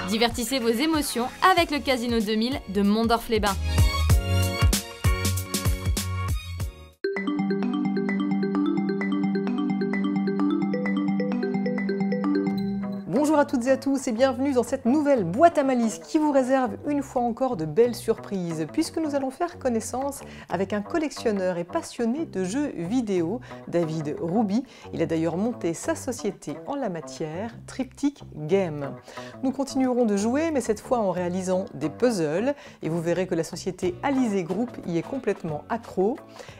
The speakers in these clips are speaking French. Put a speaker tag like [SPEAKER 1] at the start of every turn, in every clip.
[SPEAKER 1] Divertissez vos émotions avec le Casino 2000 de Mondorf-les-Bains.
[SPEAKER 2] Bonjour à toutes et à tous et bienvenue dans cette nouvelle boîte à malice qui vous réserve une fois encore de belles surprises puisque nous allons faire connaissance avec un collectionneur et passionné de jeux vidéo, David Rouby. Il a d'ailleurs monté sa société en la matière, Triptych Game. Nous continuerons de jouer mais cette fois en réalisant des puzzles et vous verrez que la société Alizé Group y est complètement accro.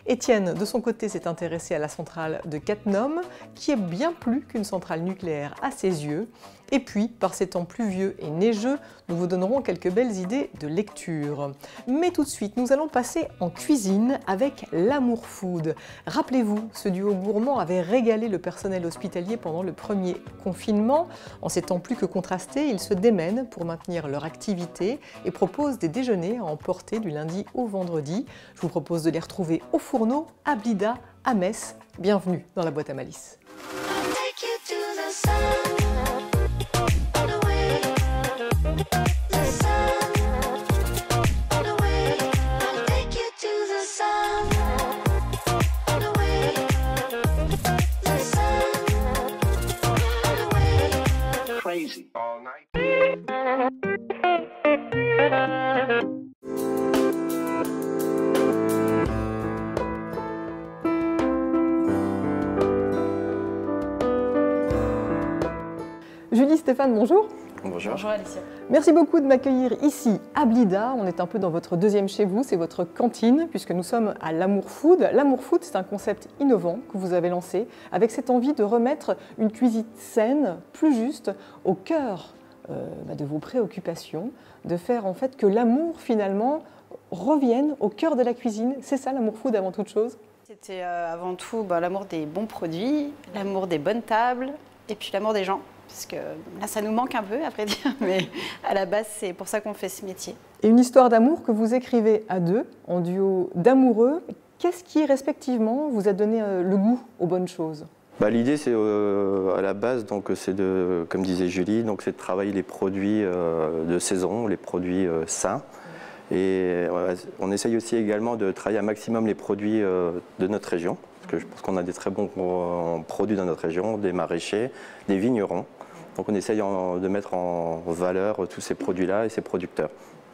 [SPEAKER 2] Étienne de son côté s'est intéressé à la centrale de Cattenom qui est bien plus qu'une centrale nucléaire à ses yeux. Et puis, par ces temps pluvieux et neigeux, nous vous donnerons quelques belles idées de lecture. Mais tout de suite, nous allons passer en cuisine avec l'Amour Food. Rappelez-vous, ce duo gourmand avait régalé le personnel hospitalier pendant le premier confinement. En ces temps plus que contrastés, ils se démènent pour maintenir leur activité et proposent des déjeuners à emporter du lundi au vendredi. Je vous propose de les retrouver au fourneau, à Blida, à Metz. Bienvenue dans la boîte à malice. Julie, Stéphane, bonjour.
[SPEAKER 3] Bonjour.
[SPEAKER 1] Bonjour Alicia.
[SPEAKER 2] Merci beaucoup de m'accueillir ici à Blida. On est un peu dans votre deuxième chez vous, c'est votre cantine puisque nous sommes à l'Amour Food. L'Amour Food, c'est un concept innovant que vous avez lancé avec cette envie de remettre une cuisine saine, plus juste, au cœur de vos préoccupations, de faire en fait que l'amour finalement revienne au cœur de la cuisine. C'est ça l'Amour Food avant toute chose?
[SPEAKER 3] C'était avant tout l'amour des bons produits, l'amour des bonnes tables et puis l'amour des gens. Parce que là, ça nous manque un peu, à vrai dire, mais à la base, c'est pour ça qu'on fait ce métier.
[SPEAKER 2] Et une histoire d'amour que vous écrivez à deux, en duo d'amoureux. Qu'est-ce qui, respectivement, vous a donné le goût aux bonnes choses?
[SPEAKER 4] L'idée, c'est à la base, c'est de, comme disait Julie, c'est de travailler les produits de saison, les produits sains. Et on essaye aussi également de travailler un maximum les produits de notre région, parce que je pense qu'on a des très bons produits dans notre région, des maraîchers, des vignerons. Donc on essaye de mettre en valeur tous ces produits-là et ces producteurs.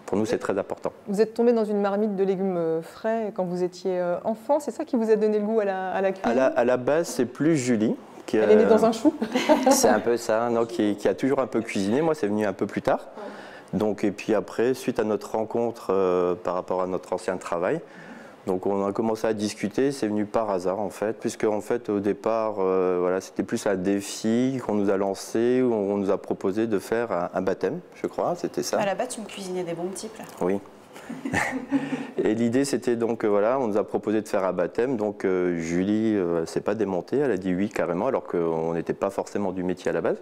[SPEAKER 4] Pour nous, c'est très important.
[SPEAKER 2] Vous êtes tombé dans une marmite de légumes frais quand vous étiez enfant, c'est ça qui vous a donné le goût à la cuisine?
[SPEAKER 4] À la base, c'est plus Julie.
[SPEAKER 2] Elle est née dans un chou.
[SPEAKER 4] C'est un peu ça, non, qui a toujours un peu cuisiné. Moi, c'est venu un peu plus tard. Et puis après, suite à notre rencontre par rapport à notre ancien travail, on a commencé à discuter, c'est venu par hasard en fait, puisque en fait au départ, c'était plus un défi qu'on nous a lancé, où on nous a proposé de faire un baptême, je crois, c'était ça.
[SPEAKER 3] À la base, tu me cuisinais des bons types là.
[SPEAKER 4] Oui. Et l'idée c'était on nous a proposé de faire un baptême, Julie s'est pas démontée, elle a dit oui carrément, alors qu'on n'était pas forcément du métier à la base.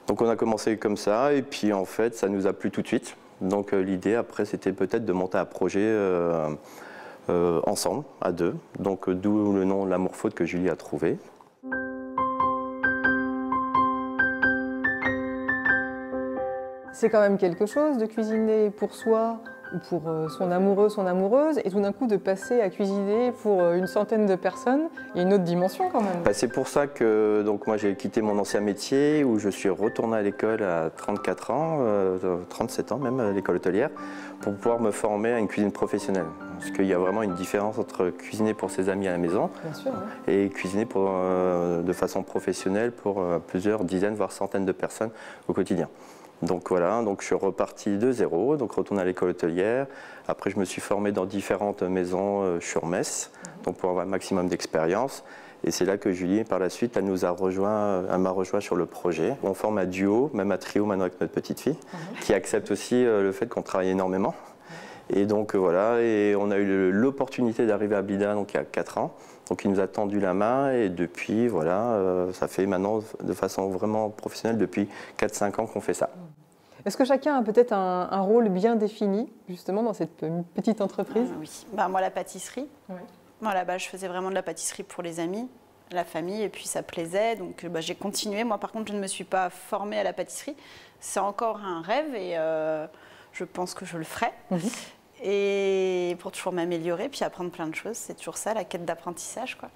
[SPEAKER 4] Donc on a commencé comme ça, et puis en fait ça nous a plu tout de suite. L'idée après c'était peut-être de monter un projet ensemble, à deux, d'où le nom L'Amour Food que Julie a trouvé.
[SPEAKER 2] C'est quand même quelque chose de cuisiner pour soi ou pour son amoureux, son amoureuse, et tout d'un coup de passer à cuisiner pour une centaine de personnes, il y a une autre dimension quand même.
[SPEAKER 4] C'est pour ça que moi j'ai quitté mon ancien métier, où je suis retourné à l'école à 34 ans, 37 ans même, à l'école hôtelière, pour pouvoir me former à une cuisine professionnelle. Parce qu'il y a vraiment une différence entre cuisiner pour ses amis à la maison,
[SPEAKER 2] bien sûr,
[SPEAKER 4] et cuisiner de façon professionnelle pour plusieurs dizaines, voire centaines de personnes au quotidien. Je suis reparti de zéro, retourné à l'école hôtelière. Après, je me suis formé dans différentes maisons sur Metz, pour avoir un maximum d'expérience. Et c'est là que Julie, par la suite, elle m'a rejoint sur le projet. On forme un duo, même un trio maintenant avec notre petite fille, qui accepte aussi le fait qu'on travaille énormément. Et et on a eu l'opportunité d'arriver à Blida il y a 4 ans. Il nous a tendu la main et depuis, ça fait maintenant de façon vraiment professionnelle depuis 4-5 ans qu'on fait ça.
[SPEAKER 2] Est-ce que chacun a peut-être un rôle bien défini, justement, dans cette petite entreprise?
[SPEAKER 3] Oui, moi la pâtisserie. Oui. Moi là-bas, je faisais vraiment de la pâtisserie pour les amis, la famille, et puis ça plaisait, donc j'ai continué. Moi par contre, je ne me suis pas formée à la pâtisserie, c'est encore un rêve et je pense que je le ferai.
[SPEAKER 2] Mmh.
[SPEAKER 3] Et pour toujours m'améliorer, puis apprendre plein de choses, c'est toujours ça, la quête d'apprentissage, quoi.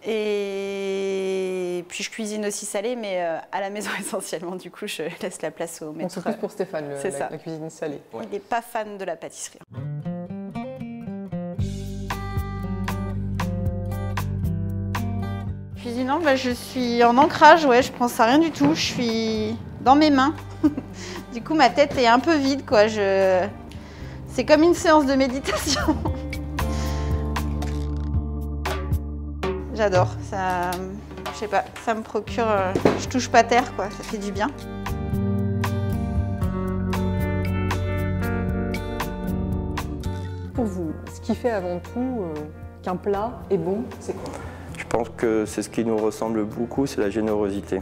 [SPEAKER 3] Et puis je cuisine aussi salé, mais à la maison essentiellement, du coup je laisse la place au maître.
[SPEAKER 2] Donc c'est plus pour Stéphane, la cuisine salée.
[SPEAKER 3] Il n'est pas fan de la pâtisserie. Cuisinant, je suis en ancrage, ouais, je pense à rien du tout, je suis dans mes mains. Du coup ma tête est un peu vide, quoi. C'est comme une séance de méditation. J'adore, ça, je sais pas, ça me procure, je touche pas terre, quoi, ça fait du bien.
[SPEAKER 2] Pour vous, ce qui fait avant tout qu'un plat est bon, c'est quoi?
[SPEAKER 4] Je pense que c'est ce qui nous ressemble beaucoup, c'est la générosité.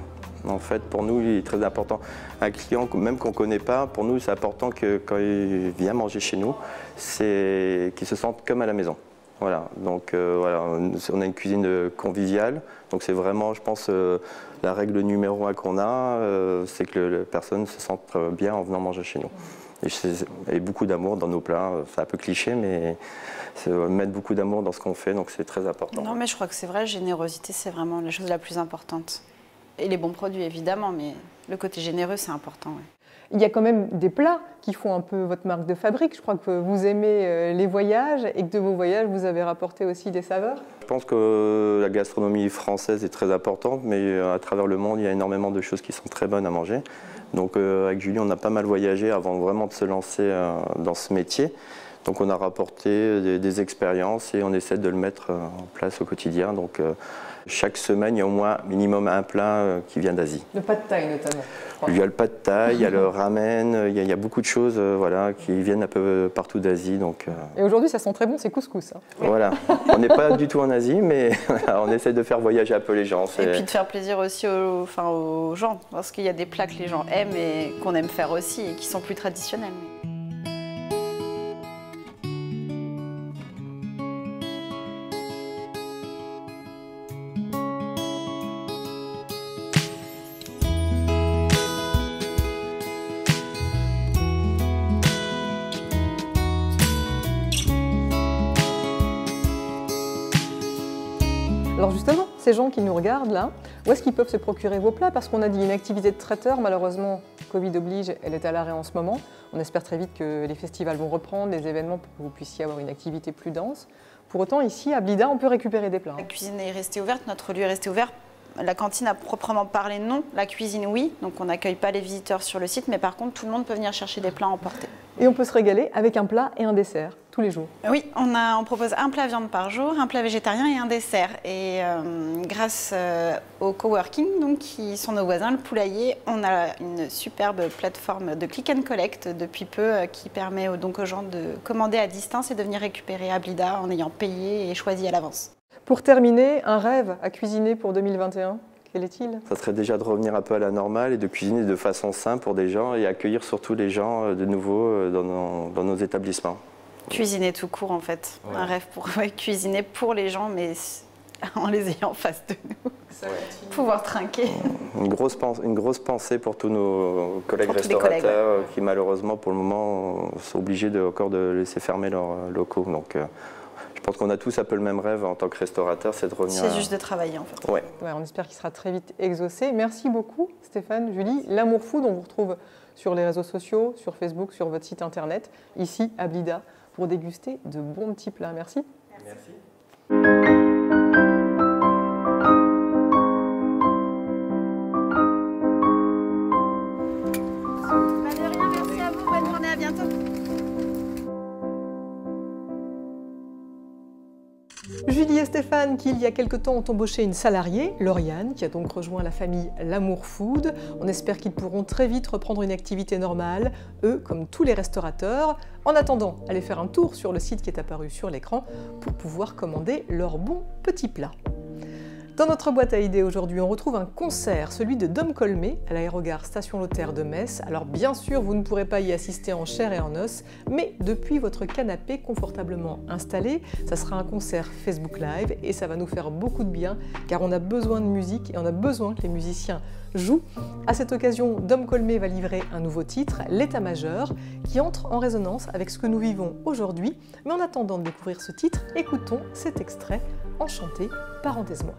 [SPEAKER 4] En fait, pour nous, il est très important. Un client, même qu'on ne connaît pas, pour nous, c'est important que quand il vient manger chez nous, c'est qu'il se sente comme à la maison. Voilà. Donc, voilà, on a une cuisine conviviale. Donc, c'est vraiment, je pense, la règle numéro 1 qu'on a, c'est que la personne se sente bien en venant manger chez nous. Et beaucoup d'amour dans nos plats. C'est un peu cliché, mais mettre beaucoup d'amour dans ce qu'on fait, donc c'est très important.
[SPEAKER 3] Non, mais je crois que c'est vrai, générosité, c'est vraiment la chose la plus importante. Et les bons produits, évidemment, mais le côté généreux, c'est important. Ouais.
[SPEAKER 2] Il y a quand même des plats qui font un peu votre marque de fabrique. Je crois que vous aimez les voyages et que de vos voyages, vous avez rapporté aussi des saveurs.
[SPEAKER 4] Je pense que la gastronomie française est très importante, mais à travers le monde, il y a énormément de choses qui sont très bonnes à manger. Donc avec Julie, on a pas mal voyagé avant vraiment de se lancer dans ce métier. Donc on a rapporté des expériences et on essaie de le mettre en place au quotidien. Donc chaque semaine, il y a au moins minimum un plat qui vient d'Asie.
[SPEAKER 2] Le pad thaï notamment.
[SPEAKER 4] Il y a le pad thaï, il y a le ramen, il y a beaucoup de choses voilà, qui viennent un peu partout d'Asie.
[SPEAKER 2] Et aujourd'hui, ça sent très bon, c'est couscous. Hein.
[SPEAKER 4] Voilà, on n'est pas du tout en Asie, mais voilà, on essaie de faire voyager un peu les gens.
[SPEAKER 3] Et puis de faire plaisir aussi aux gens, parce qu'il y a des plats que les gens aiment et qu'on aime faire aussi et qui sont plus traditionnels.
[SPEAKER 2] Alors justement, ces gens qui nous regardent là, où est-ce qu'ils peuvent se procurer vos plats? Parce qu'on a dit une activité de traiteur, malheureusement, Covid oblige, elle est à l'arrêt en ce moment. On espère très vite que les festivals vont reprendre, les événements, pour que vous puissiez avoir une activité plus dense. Pour autant, ici, à Blida, on peut récupérer des plats.
[SPEAKER 3] La cuisine est restée ouverte, notre lieu est resté ouvert. La cantine à proprement parler, non. La cuisine, oui. Donc on n'accueille pas les visiteurs sur le site, mais par contre, tout le monde peut venir chercher des plats à emporter.
[SPEAKER 2] Et on peut se régaler avec un plat et un dessert, tous les jours.
[SPEAKER 3] Oui, on propose un plat viande par jour, un plat végétarien et un dessert. Et grâce au coworking, donc, qui sont nos voisins, le poulailler, on a une superbe plateforme de click and collect depuis peu qui permet donc aux gens de commander à distance et de venir récupérer à Blida en ayant payé et choisi à l'avance.
[SPEAKER 2] Pour terminer, un rêve à cuisiner pour 2021, quel est-il?
[SPEAKER 4] Ça serait déjà de revenir un peu à la normale et de cuisiner de façon simple pour des gens et accueillir surtout les gens de nouveau dans nos établissements.
[SPEAKER 3] Cuisiner tout court en fait, ouais. Un rêve pour cuisiner pour les gens mais en les ayant en face de nous, pouvoir trinquer.
[SPEAKER 4] Une grosse pensée pour tous nos collègues restaurateurs qui malheureusement pour le moment sont obligés encore de laisser fermer leurs locaux. Donc, je pense qu'on a tous un peu le même rêve en tant que restaurateur, c'est de revenir.
[SPEAKER 3] C'est juste de travailler en fait.
[SPEAKER 4] Ouais.
[SPEAKER 2] Ouais, on espère qu'il sera très vite exaucé. Merci beaucoup Stéphane, Julie. L'Amour Food, on vous retrouve sur les réseaux sociaux, sur Facebook, sur votre site internet, ici à Blida, pour déguster de bons petits plats. Merci.
[SPEAKER 4] Merci.
[SPEAKER 3] Merci à vous, bonne journée, à bientôt.
[SPEAKER 2] Julie et Stéphane, qui il y a quelque temps ont embauché une salariée, Lauriane, qui a donc rejoint la famille L'Amour Food. On espère qu'ils pourront très vite reprendre une activité normale, eux comme tous les restaurateurs. En attendant, allez faire un tour sur le site qui est apparu sur l'écran pour pouvoir commander leurs bons petits plats. Dans notre boîte à idées aujourd'hui, on retrouve un concert, celui de Dom Colmé à l'aérogare Station Lothaire de Metz. Alors bien sûr, vous ne pourrez pas y assister en chair et en os, mais depuis votre canapé confortablement installé, ça sera un concert Facebook Live et ça va nous faire beaucoup de bien car on a besoin de musique et on a besoin que les musiciens jouent. À cette occasion, Dom Colmé va livrer un nouveau titre, L'état-major, qui entre en résonance avec ce que nous vivons aujourd'hui. Mais en attendant de découvrir ce titre, écoutons cet extrait enchanté par Parenthèse-moi.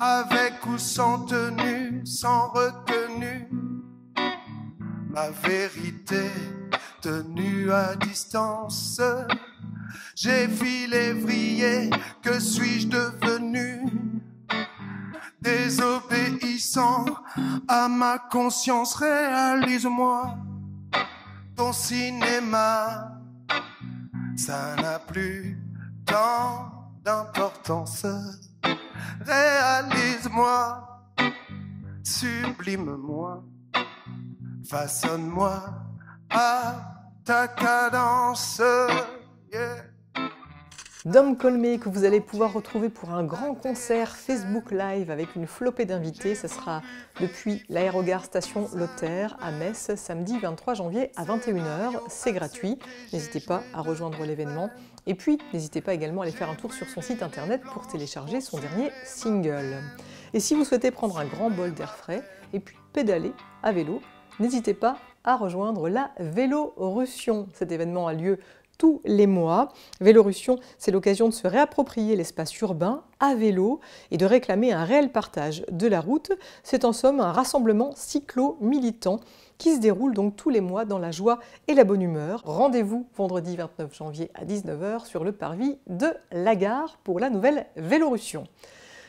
[SPEAKER 5] Avec ou sans tenue, sans retenue, ma vérité tenue à distance. J'ai filé vrillé, que suis-je devenu? Désobéissant à ma conscience, réalise-moi ton cinéma. Ça n'a plus tant d'importance. Réalise-moi, sublime-moi, façonne-moi à ta cadence. Yeah.
[SPEAKER 2] Dom Colmé que vous allez pouvoir retrouver pour un grand concert Facebook Live avec une flopée d'invités. Ce sera depuis l'aérogare Station Lothaire à Metz, samedi 23 janvier à 21h. C'est gratuit, n'hésitez pas à rejoindre l'événement. Et puis, n'hésitez pas également à aller faire un tour sur son site internet pour télécharger son dernier single. Et si vous souhaitez prendre un grand bol d'air frais et puis pédaler à vélo, n'hésitez pas à rejoindre la Vélorussion. Cet événement a lieu tous les mois. Vélorussion, c'est l'occasion de se réapproprier l'espace urbain à vélo et de réclamer un réel partage de la route. C'est en somme un rassemblement cyclo-militant qui se déroule donc tous les mois dans la joie et la bonne humeur. Rendez-vous vendredi 29 janvier à 19h sur le parvis de la gare pour la nouvelle Vélorussion.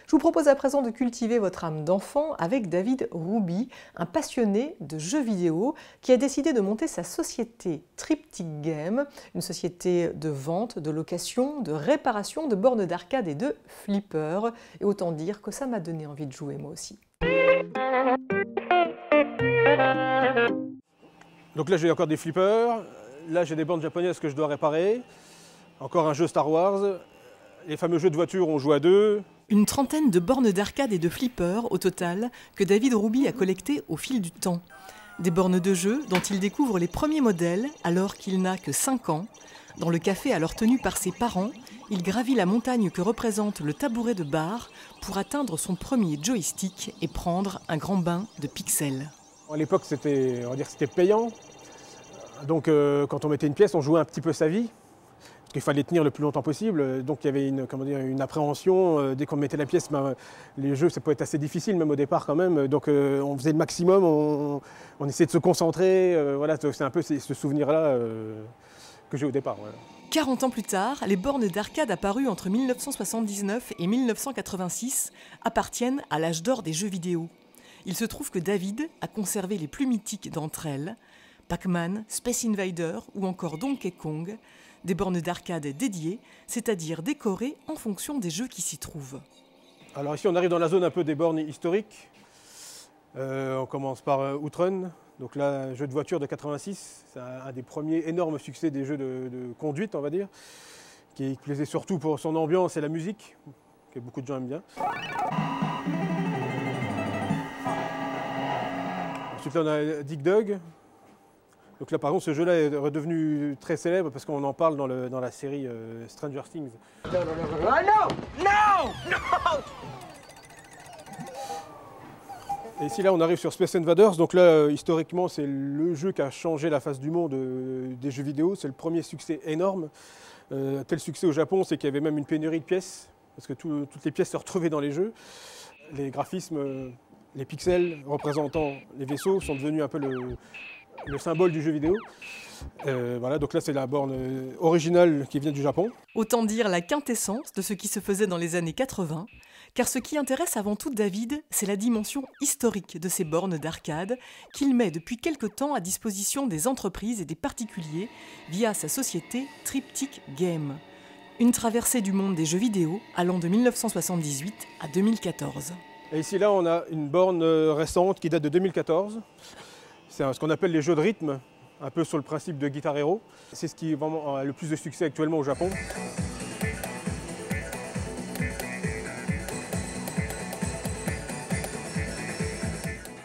[SPEAKER 2] Je vous propose à présent de cultiver votre âme d'enfant avec David Rouby, un passionné de jeux vidéo qui a décidé de monter sa société Triptych Game, une société de vente, de location, de réparation de bornes d'arcade et de flippers. Et autant dire que ça m'a donné envie de jouer moi aussi.
[SPEAKER 6] Donc là j'ai encore des flippers, là j'ai des bornes japonaises que je dois réparer, encore un jeu Star Wars, les fameux jeux de voiture on joue à deux.
[SPEAKER 2] Une trentaine de bornes d'arcade et de flippers au total que David Rouby a collecté au fil du temps. Des bornes de jeu dont il découvre les premiers modèles alors qu'il n'a que 5 ans. Dans le café alors tenu par ses parents, il gravit la montagne que représente le tabouret de bar pour atteindre son premier joystick et prendre un grand bain de pixels.
[SPEAKER 6] À l'époque c'était payant, donc quand on mettait une pièce on jouait un petit peu sa vie. Il fallait tenir le plus longtemps possible, donc il y avait une appréhension. Dès qu'on mettait la pièce, les jeux ça peut être assez difficile même au départ quand même, donc on faisait le maximum, on essayait de se concentrer, voilà, c'est un peu ce souvenir-là que j'ai au départ. Voilà.
[SPEAKER 2] 40 ans plus tard, les bornes d'arcade apparues entre 1979 et 1986 appartiennent à l'âge d'or des jeux vidéo. Il se trouve que David a conservé les plus mythiques d'entre elles, Pac-Man, Space Invader ou encore Donkey Kong, des bornes d'arcade dédiées, c'est-à-dire décorées en fonction des jeux qui s'y trouvent.
[SPEAKER 6] Alors ici on arrive dans la zone un peu des bornes historiques. On commence par Outrun, donc là jeu de voiture de 86, c'est un des premiers énormes succès des jeux de conduite on va dire, qui plaisait surtout pour son ambiance et la musique, que beaucoup de gens aiment bien. Ensuite là on a Dig Dug. Donc là, par contre, ce jeu-là est redevenu très célèbre parce qu'on en parle dans la série Stranger Things. Et ici, là, on arrive sur Space Invaders. Donc là, historiquement, c'est le jeu qui a changé la face du monde des jeux vidéo. C'est le premier succès énorme. Tel succès au Japon, c'est qu'il y avait même une pénurie de pièces parce que toutes les pièces se retrouvaient dans les jeux. Les graphismes, les pixels représentant les vaisseaux sont devenus un peu le symbole du jeu vidéo. Voilà, donc là c'est la borne originale qui vient du Japon.
[SPEAKER 2] Autant dire la quintessence de ce qui se faisait dans les années 80, car ce qui intéresse avant tout David, c'est la dimension historique de ces bornes d'arcade qu'il met depuis quelque temps à disposition des entreprises et des particuliers via sa société Triptych Game. Une traversée du monde des jeux vidéo allant de 1978 à 2014.
[SPEAKER 6] Et ici là on a une borne récente qui date de 2014. C'est ce qu'on appelle les jeux de rythme, un peu sur le principe de Guitar Hero. C'est ce qui vraiment a le plus de succès actuellement au Japon.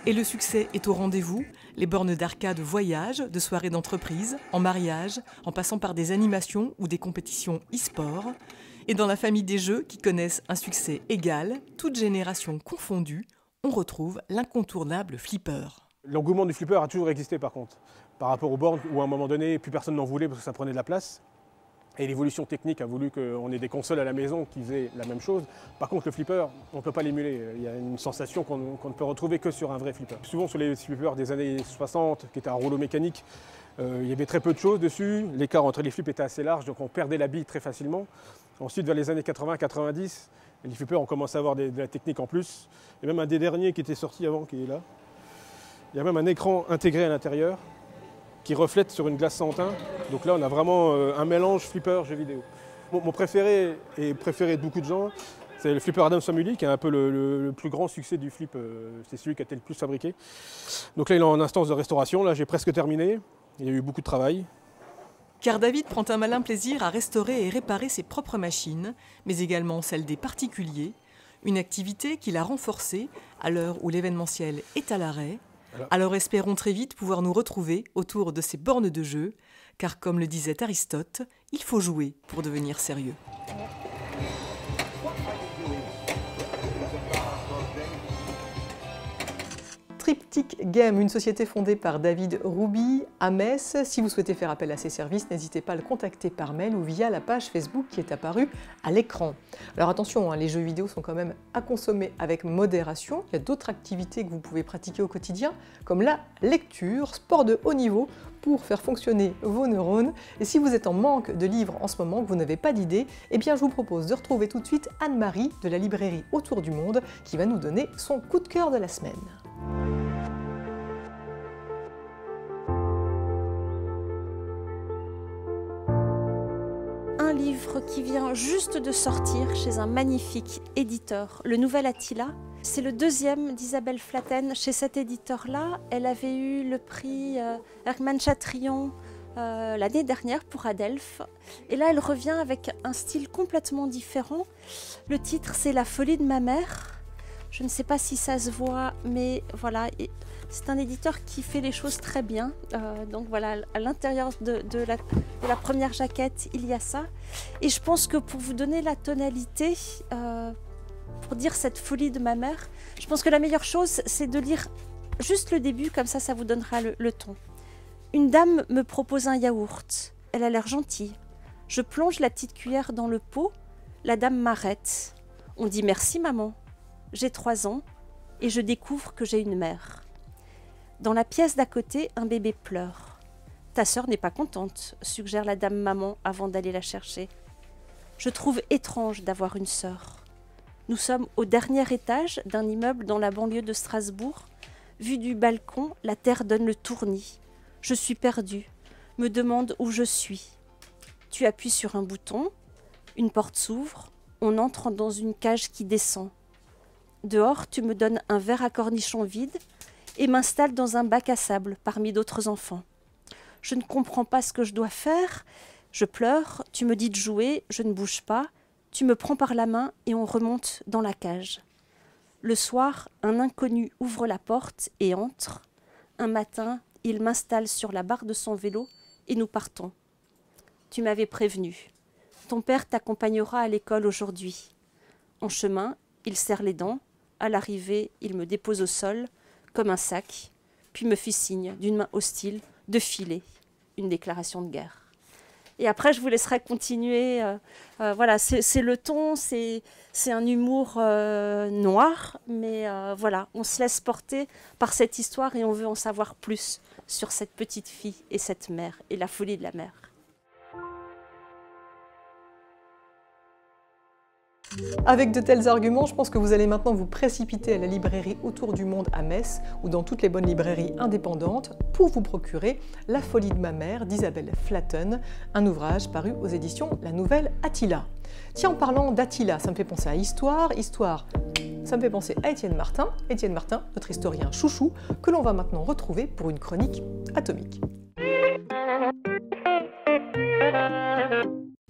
[SPEAKER 7] Et le succès est au rendez-vous. Les bornes d'arcade voyagent, de soirées d'entreprise, en mariage, en passant par des animations ou des compétitions e-sport. Et dans la famille des jeux qui connaissent un succès égal, toutes générations confondues, on retrouve l'incontournable flipper.
[SPEAKER 6] L'engouement du flipper a toujours existé par contre, par rapport aux bornes où à un moment donné, plus personne n'en voulait parce que ça prenait de la place. Et l'évolution technique a voulu qu'on ait des consoles à la maison qui faisaient la même chose. Par contre, le flipper, on ne peut pas l'émuler. Il y a une sensation qu'on ne peut retrouver que sur un vrai flipper. Souvent sur les flippers des années 60, qui étaient à rouleau mécanique, il y avait très peu de choses dessus. L'écart entre les flips était assez large, donc on perdait la bille très facilement. Ensuite, vers les années 80-90, les flippers ont commencé à avoir de la technique en plus. Il y a même un des derniers qui était sorti avant, qui est là. Il y a même un écran intégré à l'intérieur qui reflète sur une glace sans teint. Donc là, on a vraiment un mélange flipper-jeu vidéo. Mon préféré, et préféré de beaucoup de gens, c'est le flipper Adams Family, qui est un peu le plus grand succès du flip. C'est celui qui a été le plus fabriqué. Donc là, il est en instance de restauration. Là, j'ai presque terminé. Il y a eu beaucoup de travail.
[SPEAKER 7] Car David prend un malin plaisir à restaurer et réparer ses propres machines, mais également celles des particuliers. Une activité qu'il a renforcée à l'heure où l'événementiel est à l'arrêt. Alors espérons très vite pouvoir nous retrouver autour de ces bornes de jeu, car comme le disait Aristote, il faut jouer pour devenir sérieux.
[SPEAKER 2] Triptych Game, une société fondée par David Rouby à Metz. Si vous souhaitez faire appel à ses services, n'hésitez pas à le contacter par mail ou via la page Facebook qui est apparue à l'écran. Alors attention, les jeux vidéo sont quand même à consommer avec modération. Il y a d'autres activités que vous pouvez pratiquer au quotidien, comme la lecture, sport de haut niveau, pour faire fonctionner vos neurones. Et si vous êtes en manque de livres en ce moment, que vous n'avez pas d'idées, eh bien je vous propose de retrouver tout de suite Anne-Marie de la librairie Autour du Monde qui va nous donner son coup de cœur de la semaine.
[SPEAKER 8] Un livre qui vient juste de sortir chez un magnifique éditeur, le Nouvel Attila. C'est le deuxième d'Isabelle Flaten chez cet éditeur-là. Elle avait eu le prix Erckmann Chatrion l'année dernière pour Adelphes. Et là, elle revient avec un style complètement différent. Le titre, c'est La folie de ma mère. Je ne sais pas si ça se voit, mais voilà, c'est un éditeur qui fait les choses très bien. Donc voilà, à l'intérieur de la première jaquette, il y a ça. Et je pense que pour vous donner la tonalité, pour dire cette folie de ma mère, je pense que la meilleure chose, c'est de lire juste le début, comme ça vous donnera le ton. Une dame me propose un yaourt. Elle a l'air gentille. Je plonge la petite cuillère dans le pot. La dame m'arrête. On dit merci maman. J'ai 3 ans et je découvre que j'ai une mère. Dans la pièce d'à côté, un bébé pleure. Ta sœur n'est pas contente, suggère la dame maman avant d'aller la chercher. Je trouve étrange d'avoir une sœur. Nous sommes au dernier étage d'un immeuble dans la banlieue de Strasbourg. Vu du balcon, la terre donne le tournis. Je suis perdue, me demande où je suis. Tu appuies sur un bouton, une porte s'ouvre, on entre dans une cage qui descend. Dehors, tu me donnes un verre à cornichons vide et m'installe dans un bac à sable parmi d'autres enfants. Je ne comprends pas ce que je dois faire. Je pleure, tu me dis de jouer, je ne bouge pas. Tu me prends par la main et on remonte dans la cage. Le soir, un inconnu ouvre la porte et entre. Un matin, il m'installe sur la barre de son vélo et nous partons. Tu m'avais prévenu. Ton père t'accompagnera à l'école aujourd'hui. En chemin, il serre les dents. À l'arrivée, il me dépose au sol, comme un sac, puis me fit signe, d'une main hostile, de filer. Une déclaration de guerre. Et après, je vous laisserai continuer. Voilà, c'est le ton, c'est un humour noir, mais voilà, on se laisse porter par cette histoire et on veut en savoir plus sur cette petite fille et cette mère, et la folie de la mère.
[SPEAKER 2] Avec de tels arguments, je pense que vous allez maintenant vous précipiter à la librairie Autour du Monde à Metz ou dans toutes les bonnes librairies indépendantes pour vous procurer La folie de ma mère d'Isabelle Flaten, un ouvrage paru aux éditions La Nouvelle Attila. Tiens, en parlant d'Attila, ça me fait penser à Histoire, ça me fait penser à Étienne Martin, notre historien chouchou, que l'on va maintenant retrouver pour une chronique atomique.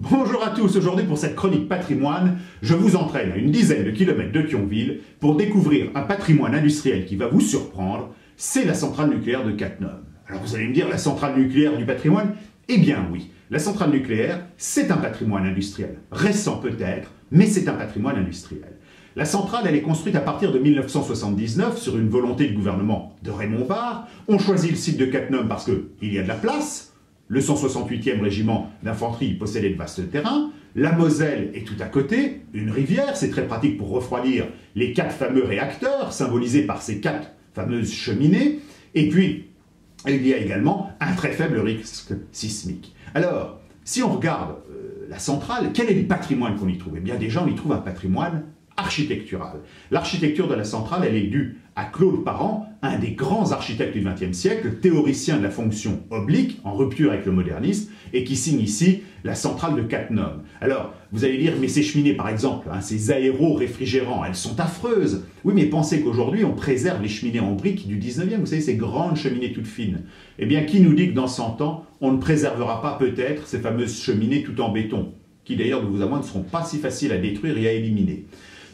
[SPEAKER 9] Bonjour à tous, aujourd'hui pour cette chronique patrimoine, je vous entraîne à une dizaine de kilomètres de Thionville pour découvrir un patrimoine industriel qui va vous surprendre, c'est la centrale nucléaire de Cattenom. Alors vous allez me dire, la centrale nucléaire du patrimoine? Eh bien oui, la centrale nucléaire, c'est un patrimoine industriel. Récent peut-être, mais c'est un patrimoine industriel. La centrale, elle est construite à partir de 1979 sur une volonté du gouvernement de Raymond Barre. On choisit le site de Cattenom parce qu'il y a de la place. Le 168e régiment d'infanterie possédait de vastes terrains. La Moselle est tout à côté, une rivière, c'est très pratique pour refroidir les 4 fameux réacteurs, symbolisés par ces 4 fameuses cheminées. Et puis, il y a également un très faible risque sismique. Alors, si on regarde la centrale, quel est le patrimoine qu'on y trouve? Eh bien déjà, on y trouve un patrimoine architectural. L'architecture de la centrale, elle est due à Claude Parent, un des grands architectes du XXe siècle, théoricien de la fonction oblique, en rupture avec le modernisme, et qui signe ici la centrale de Cattenom. Alors, vous allez dire, mais ces cheminées, par exemple, ces aéro-réfrigérants, elles sont affreuses. Oui, mais pensez qu'aujourd'hui, on préserve les cheminées en briques du 19e, vous savez, ces grandes cheminées toutes fines. Eh bien, qui nous dit que dans 100 ans, on ne préservera pas peut-être ces fameuses cheminées tout en béton, qui d'ailleurs, de vous à moi, ne seront pas si faciles à détruire et à éliminer.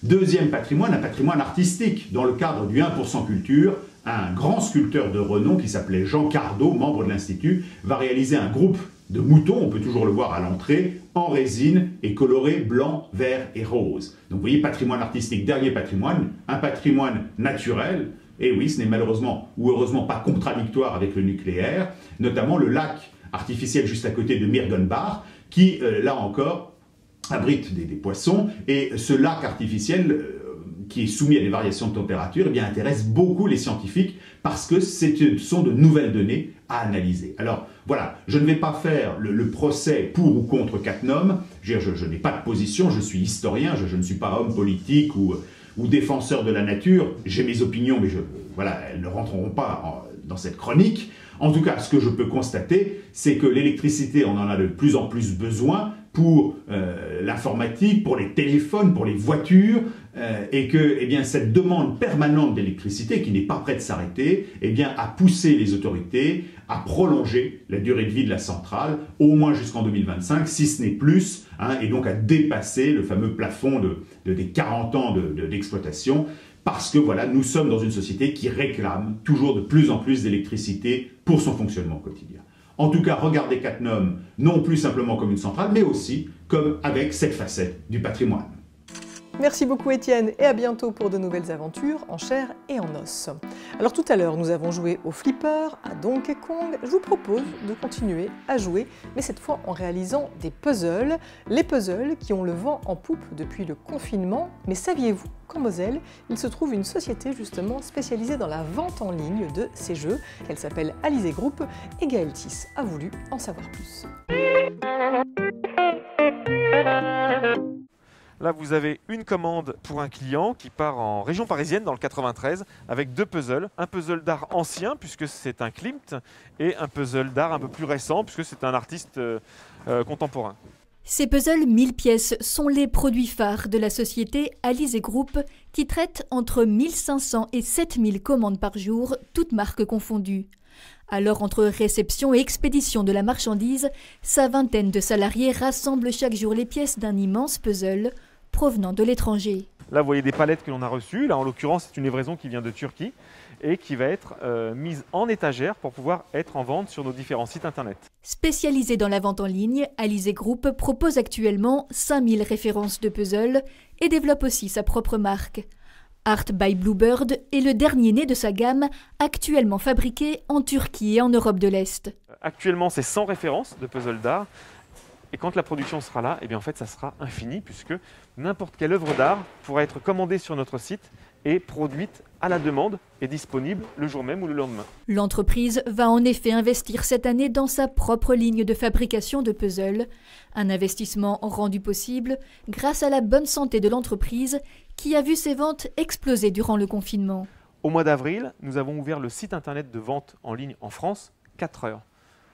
[SPEAKER 9] Deuxième patrimoine, un patrimoine artistique. Dans le cadre du 1% culture, un grand sculpteur de renom qui s'appelait Jean Cardot, membre de l'Institut, va réaliser un groupe de moutons, on peut toujours le voir à l'entrée, en résine et coloré blanc, vert et rose. Donc vous voyez, patrimoine artistique, dernier patrimoine, un patrimoine naturel. Et oui, ce n'est malheureusement ou heureusement pas contradictoire avec le nucléaire, notamment le lac artificiel juste à côté de Mirgenbach, qui, là encore, abrite des poissons, et ce lac artificiel qui est soumis à des variations de température, eh bien, intéresse beaucoup les scientifiques parce que ce sont de nouvelles données à analyser. Alors voilà, je ne vais pas faire le procès pour ou contre Cattenom, je n'ai pas de position, je suis historien, je ne suis pas homme politique ou défenseur de la nature, j'ai mes opinions, mais voilà, elles ne rentreront pas dans cette chronique. En tout cas, ce que je peux constater, c'est que l'électricité, on en a de plus en plus besoin pour l'informatique, pour les téléphones, pour les voitures, et que eh bien, cette demande permanente d'électricité, qui n'est pas prête de s'arrêter, eh bien, a poussé les autorités à prolonger la durée de vie de la centrale, au moins jusqu'en 2025, si ce n'est plus, hein, et donc à dépasser le fameux plafond des 40 ans d'exploitation, parce que voilà, nous sommes dans une société qui réclame toujours de plus en plus d'électricité pour son fonctionnement quotidien. En tout cas, regardez Cattenom non plus simplement comme une centrale, mais aussi comme avec cette facette du patrimoine.
[SPEAKER 2] Merci beaucoup Étienne et à bientôt pour de nouvelles aventures en chair et en os. Alors tout à l'heure, nous avons joué au flipper, à Donkey Kong. Je vous propose de continuer à jouer, mais cette fois en réalisant des puzzles. Les puzzles qui ont le vent en poupe depuis le confinement. Mais saviez-vous qu'en Moselle, il se trouve une société justement spécialisée dans la vente en ligne de ces jeux. Elle s'appelle Alizé Group et Gaël Thiss a voulu en savoir plus.
[SPEAKER 10] Là, vous avez une commande pour un client qui part en région parisienne, dans le 93, avec 2 puzzles. Un puzzle d'art ancien, puisque c'est un Klimt, et un puzzle d'art un peu plus récent, puisque c'est un artiste contemporain.
[SPEAKER 11] Ces puzzles 1000 pièces sont les produits phares de la société Alizé Group, qui traite entre 1500 et 7000 commandes par jour, toutes marques confondues. Alors, entre réception et expédition de la marchandise, sa vingtaine de salariés rassemblent chaque jour les pièces d'un immense puzzle provenant de l'étranger.
[SPEAKER 10] Là, vous voyez des palettes que l'on a reçues. Là, en l'occurrence, c'est une livraison qui vient de Turquie et qui va être mise en étagère pour pouvoir être en vente sur nos différents sites internet.
[SPEAKER 11] Spécialisée dans la vente en ligne, Alizé Group propose actuellement 5000 références de puzzles et développe aussi sa propre marque. Art by Bluebird est le dernier né de sa gamme, actuellement fabriqué en Turquie et en Europe de l'Est.
[SPEAKER 10] Actuellement, c'est 100 références de puzzles d'art. Et quand la production sera là, eh bien en fait, ça sera infini, puisque n'importe quelle œuvre d'art pourra être commandée sur notre site et produite à la demande et disponible le jour même ou le lendemain.
[SPEAKER 11] L'entreprise va en effet investir cette année dans sa propre ligne de fabrication de puzzles, un investissement rendu possible grâce à la bonne santé de l'entreprise qui a vu ses ventes exploser durant le confinement.
[SPEAKER 10] Au mois d'avril, nous avons ouvert le site internet de vente en ligne en France 4 heures.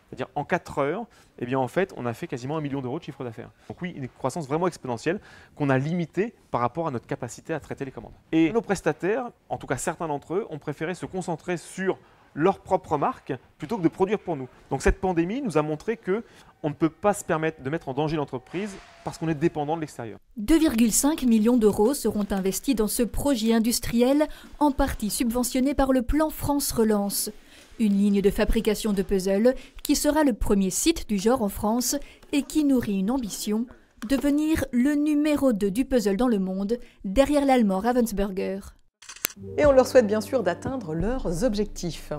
[SPEAKER 10] C'est-à-dire en 4 heures, eh bien en fait, on a fait quasiment 1 million d'euros de chiffre d'affaires. Donc oui, une croissance vraiment exponentielle qu'on a limitée par rapport à notre capacité à traiter les commandes. Et nos prestataires, en tout cas certains d'entre eux, ont préféré se concentrer sur leur propre marque plutôt que de produire pour nous. Donc cette pandémie nous a montré qu'on ne peut pas se permettre de mettre en danger l'entreprise parce qu'on est dépendant de l'extérieur.
[SPEAKER 11] 2,5 millions d'euros seront investis dans ce projet industriel, en partie subventionné par le plan France Relance. Une ligne de fabrication de puzzles qui sera le premier site du genre en France et qui nourrit une ambition, devenir le numéro 2 du puzzle dans le monde, derrière l'allemand Ravensburger.
[SPEAKER 2] Et on leur souhaite bien sûr d'atteindre leurs objectifs.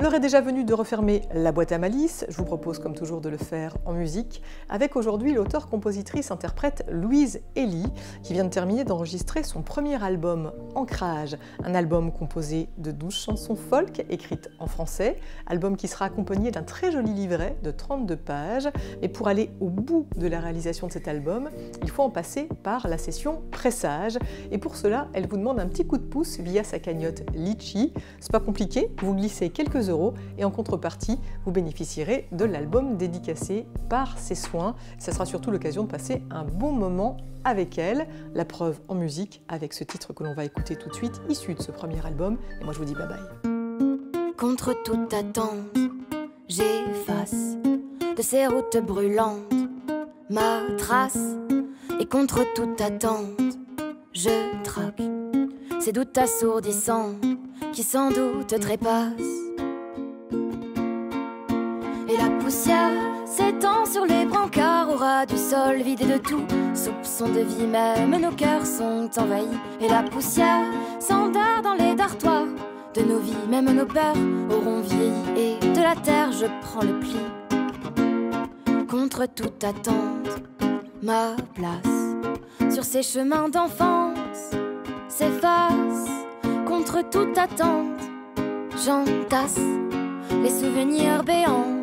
[SPEAKER 2] L'heure est déjà venue de refermer la boîte à malice. Je vous propose comme toujours de le faire en musique, avec aujourd'hui l'auteur-compositrice-interprète Louise Elie, qui vient de terminer d'enregistrer son premier album Ancrage, un album composé de 12 chansons folk écrites en français, album qui sera accompagné d'un très joli livret de 32 pages. Mais pour aller au bout de la réalisation de cet album, il faut en passer par la session pressage. Et pour cela, elle vous demande un petit coup de pouce via sa cagnotte Litchi. C'est pas compliqué, vous glissez quelques euros et en contrepartie, vous bénéficierez de l'album dédicacé par ses soins. Ça sera surtout l'occasion de passer un bon moment avec elle. La preuve en musique avec ce titre que l'on va écouter tout de suite, issu de ce premier album. Et moi je vous dis bye bye.
[SPEAKER 12] Contre toute attente, j'efface de ces routes brûlantes ma trace. Et contre toute attente, je traque ces doutes assourdissants qui sans doute trépassent. Et la poussière s'étend sur les brancards au ras du sol, vidé de tout soupçon de vie, même nos cœurs sont envahis. Et la poussière s'endort dans les dartoirs de nos vies, même nos peurs auront vieilli. Et de la terre je prends le pli. Contre toute attente, ma place sur ces chemins d'enfance s'efface. Contre toute attente, j'entasse les souvenirs béants.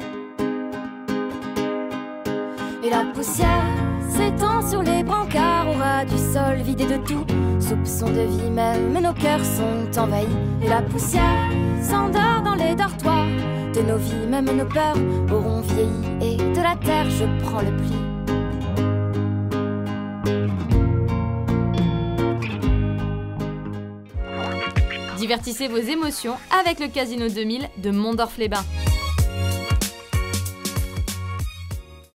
[SPEAKER 12] Et la poussière s'étend sur les brancards au ras du sol, vidé de tout soupçon de vie, même nos cœurs sont envahis. Et la poussière s'endort dans les dortoirs de nos vies, même nos peurs auront vieilli. Et de la terre je prends le pli.
[SPEAKER 1] Divertissez vos émotions avec le Casino 2000 de Mondorf-les-Bains.